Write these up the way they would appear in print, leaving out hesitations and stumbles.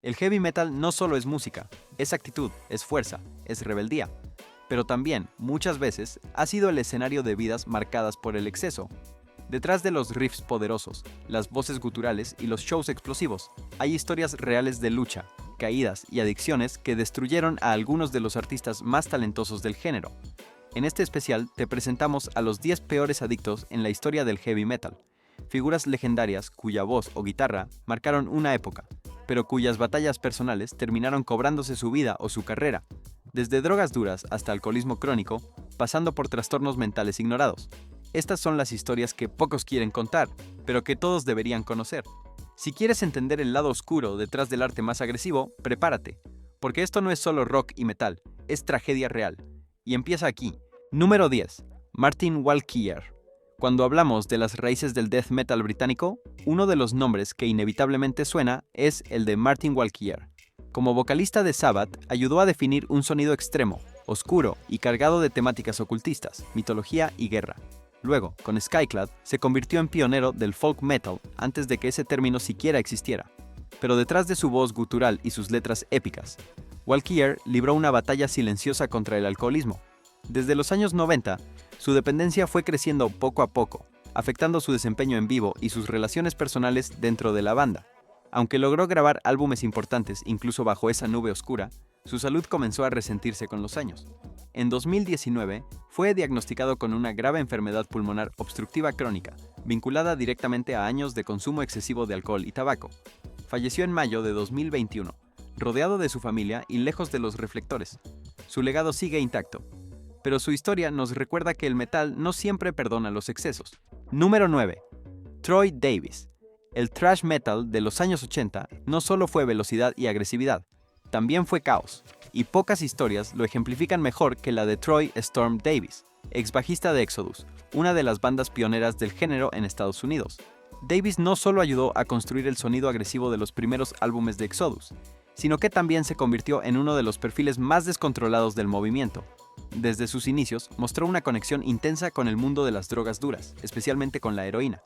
El heavy metal no solo es música, es actitud, es fuerza, es rebeldía, pero también, muchas veces, ha sido el escenario de vidas marcadas por el exceso. Detrás de los riffs poderosos, las voces guturales y los shows explosivos, hay historias reales de lucha, caídas y adicciones que destruyeron a algunos de los artistas más talentosos del género. En este especial te presentamos a los 10 peores adictos en la historia del heavy metal, figuras legendarias cuya voz o guitarra marcaron una época, pero cuyas batallas personales terminaron cobrándose su vida o su carrera, desde drogas duras hasta alcoholismo crónico, pasando por trastornos mentales ignorados. Estas son las historias que pocos quieren contar, pero que todos deberían conocer. Si quieres entender el lado oscuro detrás del arte más agresivo, prepárate, porque esto no es solo rock y metal, es tragedia real. Y empieza aquí. Número 10. Martin Walkyier. Cuando hablamos de las raíces del death metal británico, uno de los nombres que inevitablemente suena es el de Martin Walkyier. Como vocalista de Sabbath, ayudó a definir un sonido extremo, oscuro y cargado de temáticas ocultistas, mitología y guerra. Luego, con Skyclad, se convirtió en pionero del folk metal antes de que ese término siquiera existiera. Pero detrás de su voz gutural y sus letras épicas, Walkyier libró una batalla silenciosa contra el alcoholismo. Desde los años 90, su dependencia fue creciendo poco a poco, afectando su desempeño en vivo y sus relaciones personales dentro de la banda. Aunque logró grabar álbumes importantes incluso bajo esa nube oscura, su salud comenzó a resentirse con los años. En 2019, fue diagnosticado con una grave enfermedad pulmonar obstructiva crónica, vinculada directamente a años de consumo excesivo de alcohol y tabaco. Falleció en mayo de 2021, rodeado de su familia y lejos de los reflectores. Su legado sigue intacto, pero su historia nos recuerda que el metal no siempre perdona los excesos. Número 9. Troy Davis. El thrash metal de los años 80 no solo fue velocidad y agresividad, también fue caos, y pocas historias lo ejemplifican mejor que la de Troy Storm Davis, ex bajista de Exodus, una de las bandas pioneras del género en Estados Unidos. Davis no solo ayudó a construir el sonido agresivo de los primeros álbumes de Exodus, sino que también se convirtió en uno de los perfiles más descontrolados del movimiento. Desde sus inicios, mostró una conexión intensa con el mundo de las drogas duras, especialmente con la heroína.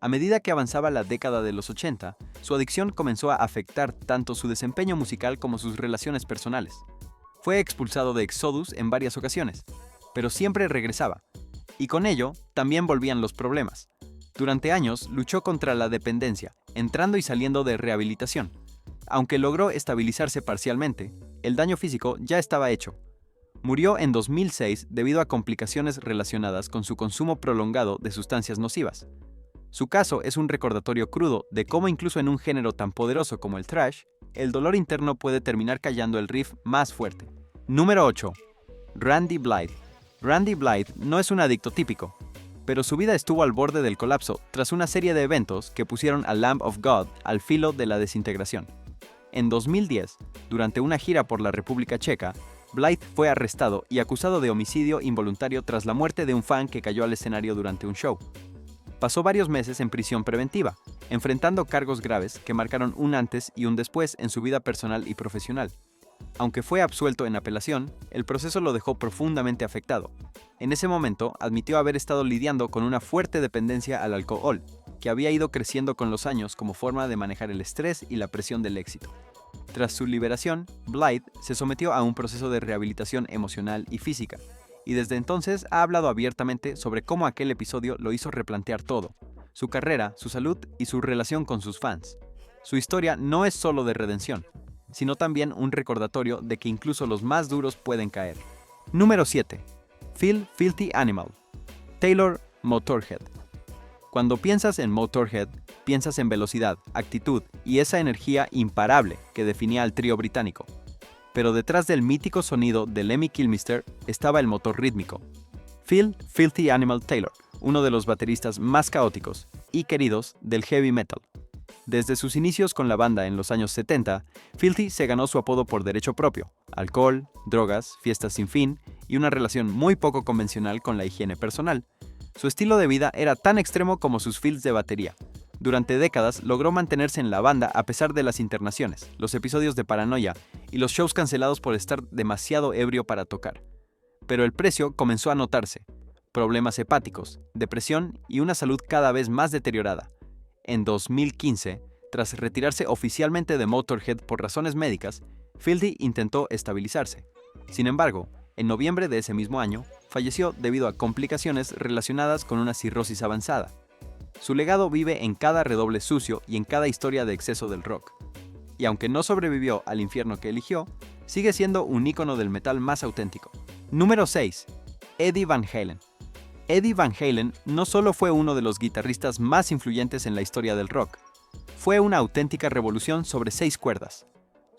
A medida que avanzaba la década de los 80, su adicción comenzó a afectar tanto su desempeño musical como sus relaciones personales. Fue expulsado de Exodus en varias ocasiones, pero siempre regresaba. Y con ello, también volvían los problemas. Durante años, luchó contra la dependencia, entrando y saliendo de rehabilitación. Aunque logró estabilizarse parcialmente, el daño físico ya estaba hecho. Murió en 2006 debido a complicaciones relacionadas con su consumo prolongado de sustancias nocivas. Su caso es un recordatorio crudo de cómo incluso en un género tan poderoso como el thrash, el dolor interno puede terminar callando el riff más fuerte. Número 8. Randy Blythe. Randy Blythe no es un adicto típico, pero su vida estuvo al borde del colapso tras una serie de eventos que pusieron a Lamb of God al filo de la desintegración. En 2010, durante una gira por la República Checa, Blythe fue arrestado y acusado de homicidio involuntario tras la muerte de un fan que cayó al escenario durante un show. Pasó varios meses en prisión preventiva, enfrentando cargos graves que marcaron un antes y un después en su vida personal y profesional. Aunque fue absuelto en apelación, el proceso lo dejó profundamente afectado. En ese momento, admitió haber estado lidiando con una fuerte dependencia al alcohol, que había ido creciendo con los años como forma de manejar el estrés y la presión del éxito. Tras su liberación, Blythe se sometió a un proceso de rehabilitación emocional y física, y desde entonces ha hablado abiertamente sobre cómo aquel episodio lo hizo replantear todo: su carrera, su salud y su relación con sus fans. Su historia no es solo de redención, sino también un recordatorio de que incluso los más duros pueden caer. Número 7. Phil Filthy Animal. Taylor Motorhead. Cuando piensas en Motorhead, piensas en velocidad, actitud y esa energía imparable que definía al trío británico. Pero detrás del mítico sonido de Lemmy Kilmister estaba el motor rítmico. Phil Filthy Animal Taylor, uno de los bateristas más caóticos y queridos del heavy metal. Desde sus inicios con la banda en los años 70, Filthy se ganó su apodo por derecho propio: alcohol, drogas, fiestas sin fin y una relación muy poco convencional con la higiene personal. Su estilo de vida era tan extremo como sus fills de batería. Durante décadas logró mantenerse en la banda a pesar de las internaciones, los episodios de paranoia y los shows cancelados por estar demasiado ebrio para tocar. Pero el precio comenzó a notarse: problemas hepáticos, depresión y una salud cada vez más deteriorada. En 2015, Tras retirarse oficialmente de Motorhead por razones médicas, Fieldy intentó estabilizarse. Sin embargo, en noviembre de ese mismo año, falleció debido a complicaciones relacionadas con una cirrosis avanzada. Su legado vive en cada redoble sucio y en cada historia de exceso del rock. Y aunque no sobrevivió al infierno que eligió, sigue siendo un ícono del metal más auténtico. Número 6. Eddie Van Halen. Eddie Van Halen no solo fue uno de los guitarristas más influyentes en la historia del rock, fue una auténtica revolución sobre 6 cuerdas.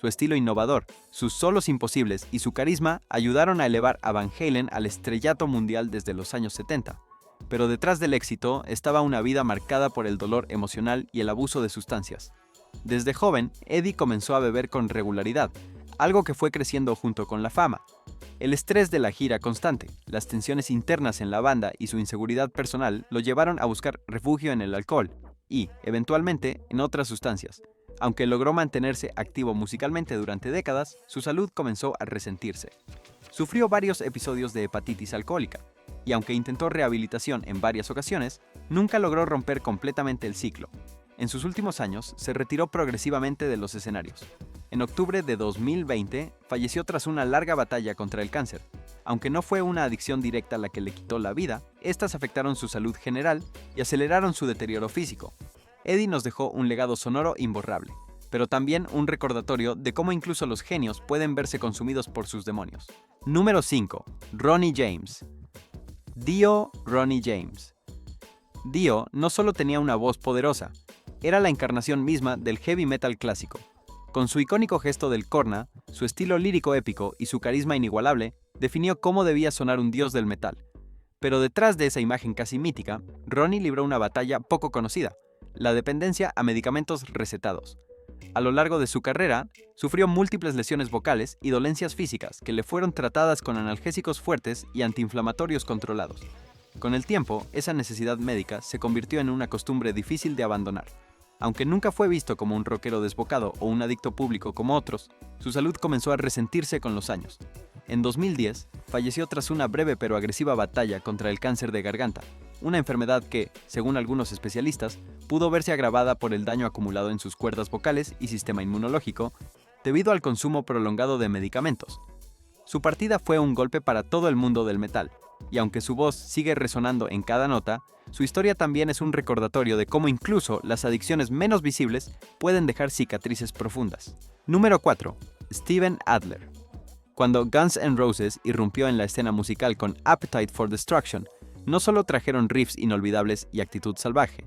Su estilo innovador, sus solos imposibles y su carisma ayudaron a elevar a Van Halen al estrellato mundial desde los años 70. Pero detrás del éxito estaba una vida marcada por el dolor emocional y el abuso de sustancias. Desde joven, Eddie comenzó a beber con regularidad, algo que fue creciendo junto con la fama. El estrés de la gira constante, las tensiones internas en la banda y su inseguridad personal lo llevaron a buscar refugio en el alcohol y, eventualmente, en otras sustancias. Aunque logró mantenerse activo musicalmente durante décadas, su salud comenzó a resentirse. Sufrió varios episodios de hepatitis alcohólica, y aunque intentó rehabilitación en varias ocasiones, nunca logró romper completamente el ciclo. En sus últimos años, se retiró progresivamente de los escenarios. En octubre de 2020, falleció tras una larga batalla contra el cáncer. Aunque no fue una adicción directa la que le quitó la vida, estas afectaron su salud general y aceleraron su deterioro físico. Eddie nos dejó un legado sonoro imborrable, pero también un recordatorio de cómo incluso los genios pueden verse consumidos por sus demonios. Número 5. Ronnie James. Dio Ronnie James. Dio no solo tenía una voz poderosa, era la encarnación misma del heavy metal clásico. Con su icónico gesto del corna, su estilo lírico épico y su carisma inigualable, definió cómo debía sonar un dios del metal. Pero detrás de esa imagen casi mítica, Ronnie libró una batalla poco conocida, la dependencia a medicamentos recetados. A lo largo de su carrera, sufrió múltiples lesiones vocales y dolencias físicas que le fueron tratadas con analgésicos fuertes y antiinflamatorios controlados. Con el tiempo, esa necesidad médica se convirtió en una costumbre difícil de abandonar. Aunque nunca fue visto como un rockero desbocado o un adicto público como otros, su salud comenzó a resentirse con los años. En 2010, falleció tras una breve pero agresiva batalla contra el cáncer de garganta, una enfermedad que, según algunos especialistas, pudo verse agravada por el daño acumulado en sus cuerdas vocales y sistema inmunológico debido al consumo prolongado de medicamentos. Su partida fue un golpe para todo el mundo del metal, y aunque su voz sigue resonando en cada nota, su historia también es un recordatorio de cómo incluso las adicciones menos visibles pueden dejar cicatrices profundas. Número 4. Steven Adler. Cuando Guns N' Roses irrumpió en la escena musical con Appetite for Destruction, no solo trajeron riffs inolvidables y actitud salvaje,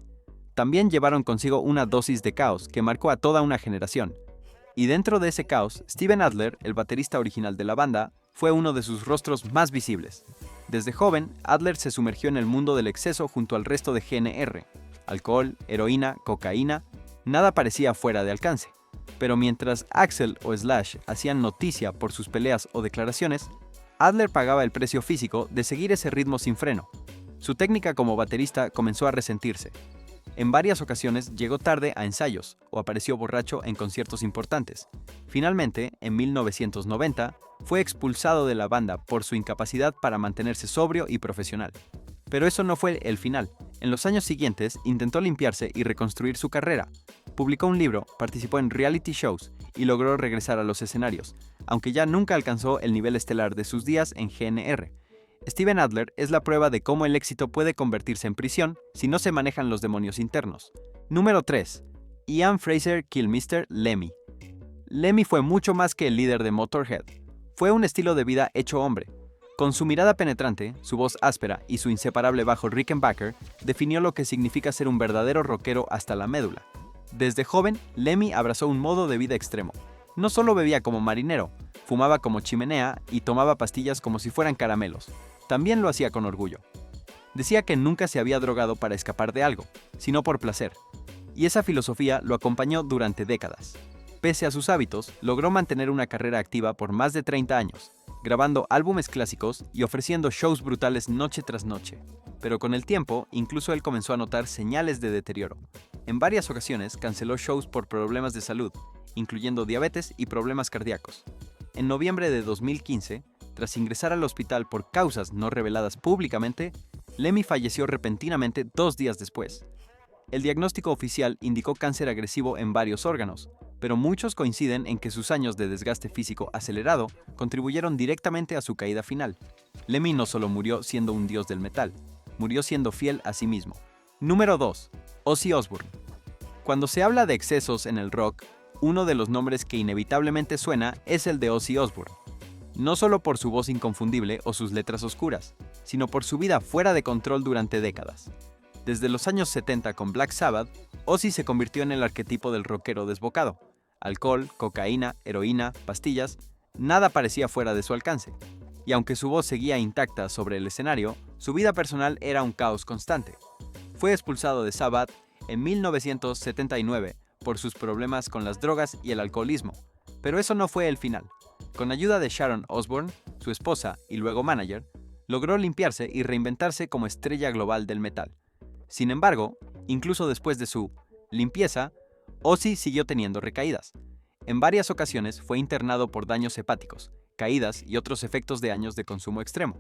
también llevaron consigo una dosis de caos que marcó a toda una generación. Y dentro de ese caos, Steven Adler, el baterista original de la banda, fue uno de sus rostros más visibles. Desde joven, Adler se sumergió en el mundo del exceso junto al resto de GNR. Alcohol, heroína, cocaína, nada parecía fuera de alcance. Pero mientras Axl o Slash hacían noticia por sus peleas o declaraciones, Adler pagaba el precio físico de seguir ese ritmo sin freno. Su técnica como baterista comenzó a resentirse. En varias ocasiones llegó tarde a ensayos o apareció borracho en conciertos importantes. Finalmente, en 1990, fue expulsado de la banda por su incapacidad para mantenerse sobrio y profesional. Pero eso no fue el final. En los años siguientes intentó limpiarse y reconstruir su carrera. Publicó un libro, participó en reality shows y logró regresar a los escenarios, aunque ya nunca alcanzó el nivel estelar de sus días en GNR. Steven Adler es la prueba de cómo el éxito puede convertirse en prisión si no se manejan los demonios internos. Número 3. Ian Fraser Kilmister Lemmy. Lemmy fue mucho más que el líder de Motorhead. Fue un estilo de vida hecho hombre. Con su mirada penetrante, su voz áspera y su inseparable bajo Rickenbacker, definió lo que significa ser un verdadero rockero hasta la médula. Desde joven, Lemmy abrazó un modo de vida extremo. No solo bebía como marinero, fumaba como chimenea y tomaba pastillas como si fueran caramelos. También lo hacía con orgullo. Decía que nunca se había drogado para escapar de algo, sino por placer. Y esa filosofía lo acompañó durante décadas. Pese a sus hábitos, logró mantener una carrera activa por más de 30 años, grabando álbumes clásicos y ofreciendo shows brutales noche tras noche. Pero con el tiempo, incluso él comenzó a notar señales de deterioro. En varias ocasiones canceló shows por problemas de salud, incluyendo diabetes y problemas cardíacos. En noviembre de 2015, tras ingresar al hospital por causas no reveladas públicamente, Lemmy falleció repentinamente 2 días después. El diagnóstico oficial indicó cáncer agresivo en varios órganos, pero muchos coinciden en que sus años de desgaste físico acelerado contribuyeron directamente a su caída final. Lemmy no solo murió siendo un dios del metal, murió siendo fiel a sí mismo. Número 2. Ozzy Osbourne. Cuando se habla de excesos en el rock, uno de los nombres que inevitablemente suena es el de Ozzy Osbourne. No solo por su voz inconfundible o sus letras oscuras, sino por su vida fuera de control durante décadas. Desde los años 70 con Black Sabbath, Ozzy se convirtió en el arquetipo del rockero desbocado. Alcohol, cocaína, heroína, pastillas, nada parecía fuera de su alcance. Y aunque su voz seguía intacta sobre el escenario, su vida personal era un caos constante. Fue expulsado de Sabbath en 1979 por sus problemas con las drogas y el alcoholismo. Pero eso no fue el final. Con ayuda de Sharon Osbourne, su esposa y luego manager, logró limpiarse y reinventarse como estrella global del metal. Sin embargo, incluso después de su limpieza, Ozzy siguió teniendo recaídas. En varias ocasiones fue internado por daños hepáticos, caídas y otros efectos de años de consumo extremo.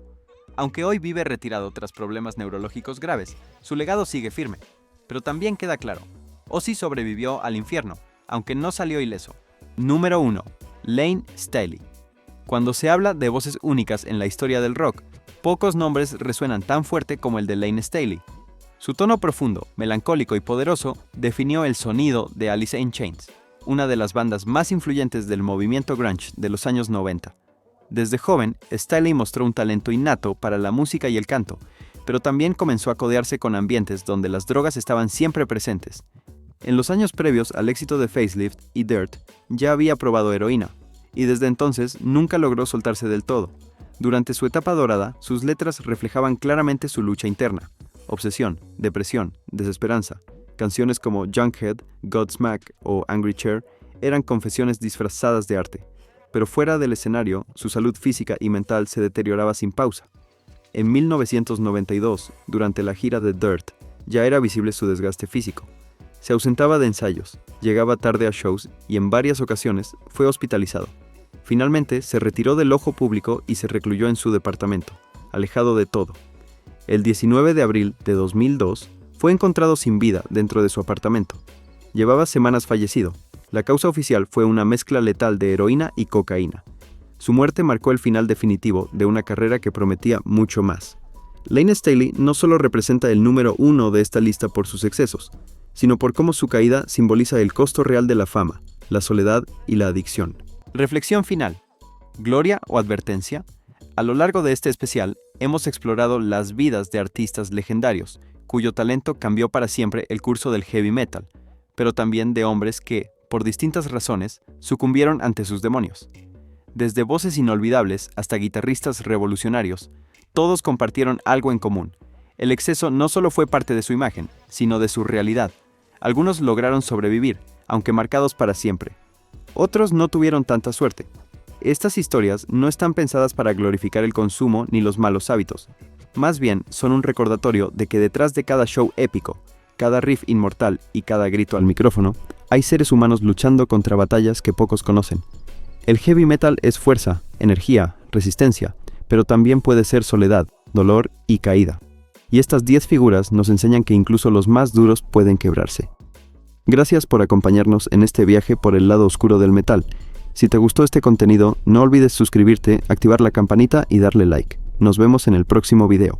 Aunque hoy vive retirado tras problemas neurológicos graves, su legado sigue firme. Pero también queda claro, Ozzy sobrevivió al infierno, aunque no salió ileso. Número 1. Layne Staley. Cuando se habla de voces únicas en la historia del rock, pocos nombres resuenan tan fuerte como el de Layne Staley. Su tono profundo, melancólico y poderoso definió el sonido de Alice in Chains, una de las bandas más influyentes del movimiento grunge de los años 90. Desde joven, Staley mostró un talento innato para la música y el canto, pero también comenzó a codearse con ambientes donde las drogas estaban siempre presentes. En los años previos al éxito de Facelift y Dirt, ya había probado heroína, y desde entonces nunca logró soltarse del todo. Durante su etapa dorada, sus letras reflejaban claramente su lucha interna. Obsesión, depresión, desesperanza. Canciones como Junkhead, Godsmack o Angry Chair eran confesiones disfrazadas de arte. Pero fuera del escenario, su salud física y mental se deterioraba sin pausa. En 1992, durante la gira de Dirt, ya era visible su desgaste físico. Se ausentaba de ensayos, llegaba tarde a shows y en varias ocasiones fue hospitalizado. Finalmente se retiró del ojo público y se recluyó en su departamento, alejado de todo. El 19 de abril de 2002 fue encontrado sin vida dentro de su apartamento. Llevaba semanas fallecido. La causa oficial fue una mezcla letal de heroína y cocaína. Su muerte marcó el final definitivo de una carrera que prometía mucho más. Layne Staley no solo representa el número 1 de esta lista por sus excesos, sino por cómo su caída simboliza el costo real de la fama, la soledad y la adicción. Reflexión final. ¿Gloria o advertencia? A lo largo de este especial, hemos explorado las vidas de artistas legendarios, cuyo talento cambió para siempre el curso del heavy metal, pero también de hombres que, por distintas razones, sucumbieron ante sus demonios. Desde voces inolvidables hasta guitarristas revolucionarios, todos compartieron algo en común. El exceso no solo fue parte de su imagen, sino de su realidad. Algunos lograron sobrevivir, aunque marcados para siempre. Otros no tuvieron tanta suerte. Estas historias no están pensadas para glorificar el consumo ni los malos hábitos. Más bien, son un recordatorio de que detrás de cada show épico, cada riff inmortal y cada grito al micrófono, hay seres humanos luchando contra batallas que pocos conocen. El heavy metal es fuerza, energía, resistencia, pero también puede ser soledad, dolor y caída. Y estas 10 figuras nos enseñan que incluso los más duros pueden quebrarse. Gracias por acompañarnos en este viaje por el lado oscuro del metal. Si te gustó este contenido, no olvides suscribirte, activar la campanita y darle like. Nos vemos en el próximo video.